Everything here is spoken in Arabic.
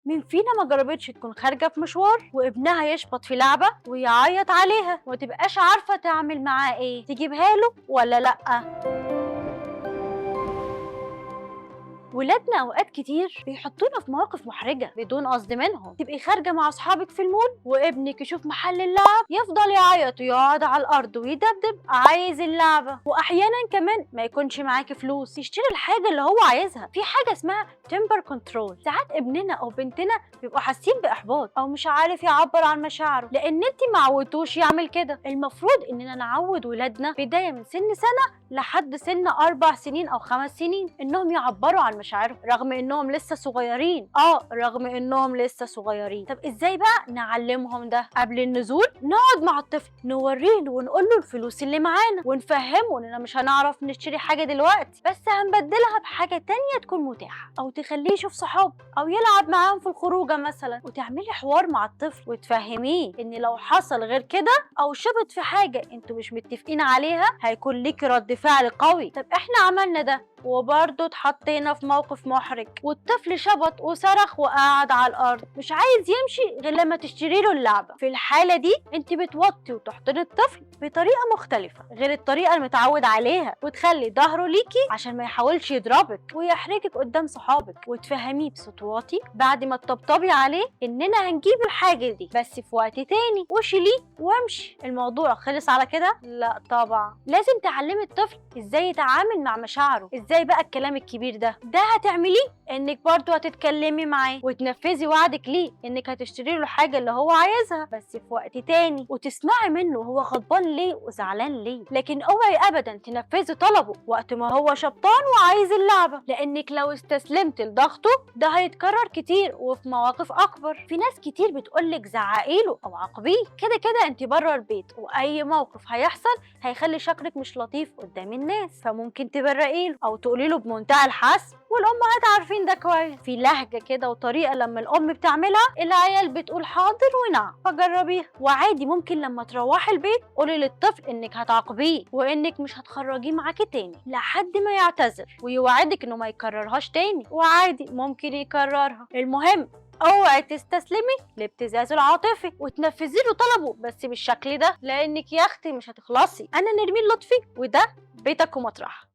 مين فينا ما جربتش تكون خارجة في مشوار وابنها يشبط في لعبة ويعيط عليها وما تبقاش عارفة تعمل معاه ايه، تجيبها له ولا لأ؟ ولادنا اوقات كتير بيحطونا في مواقف محرجه بدون قصد منهم. تبقي خارجه مع اصحابك في المول وابنك يشوف محل اللعب يفضل يعيط ويقعد على الارض ويدبدب عايز اللعبه، واحيانا كمان ما يكونش معاكي فلوس يشتري الحاجه اللي هو عايزها. في حاجه اسمها تمبر كنترول. ساعات ابننا او بنتنا بيبقوا حاسين باحباط او مش عارف يعبر عن مشاعره لان انت ما عودتوش يعمل كده. المفروض اننا نعود ولادنا بدايه من سن سنه لحد سن 4 سنين او 5 سنين انهم يعبروا عن مشاعرهم رغم انهم لسه صغيرين. رغم انهم لسه صغيرين. طب ازاي بقى نعلمهم ده؟ قبل النزول نقعد مع الطفل نوريه ونقول له الفلوس اللي معانا ونفهمه اننا مش هنعرف نشتري حاجه دلوقتي بس هنبدلها بحاجه تانية تكون متاحه، او تخليه يشوف صحابه او يلعب معاهم في الخروجه مثلا، وتعملي حوار مع الطفل وتفهميه ان لو حصل غير كده او شبط في حاجه انتوا مش متفقين عليها هيكون ليكي رد فعل قوي. طب احنا عملنا ده وبرضه اتحطينا في موقف محرج والطفل شبط وصرخ وقعد على الارض مش عايز يمشي غير لما تشتري له اللعبه. في الحاله دي انت بتوطي وتحضني الطفل بطريقه مختلفه غير الطريقه المتعود عليها وتخلي ظهره ليكي عشان ما يحاولش يضربك ويحرجك قدام صحابك، وتفهميه بصوت واطي بعد ما تطبطبي عليه اننا هنجيب الحاجه دي بس في وقت تاني وشيليه وامشي. الموضوع خلص على كده؟ لا طبعا. لازم تعلمي الطفل ازاي يتعامل مع مشاعره. ازاي بقى الكلام الكبير ده هتعمليه انك برضو هتتكلمي معاه وتنفذي وعدك ليه انك هتشتري له الحاجه اللي هو عايزها بس في وقت تاني، وتسمعي منه هو غضبان ليه وزعلان ليه. لكن اوعي ابدا تنفذي طلبه وقت ما هو شبطان وعايز اللعبه لانك لو استسلمت لضغطه ده هيتكرر كتير وفي مواقف اكبر. في ناس كتير بتقولك زعقيله او عاقبيه، كده كده انت بره البيت واي موقف هيحصل هيخلي شكلك مش لطيف قدام الناس، فممكن تبرقيله او تقولي له بمنتهى الحسم والامهات عارفين ده كويس في لهجه كده وطريقه لما الام بتعملها العيال بتقول حاضر ونعم، فجربيها. وعادي ممكن لما تروحي البيت قولي للطفل انك هتعاقبيه وانك مش هتخرجيه معاكي تاني لحد ما يعتذر ويوعدك انه ما يكررهاش تاني، وعادي ممكن يكررها. المهم اوعي تستسلمي لابتزازه العاطفي وتنفذي له طلبه بس بالشكل ده لانك يا اختي مش هتخلصي. انا نرمين لطفي وده بيتك ومطرحك.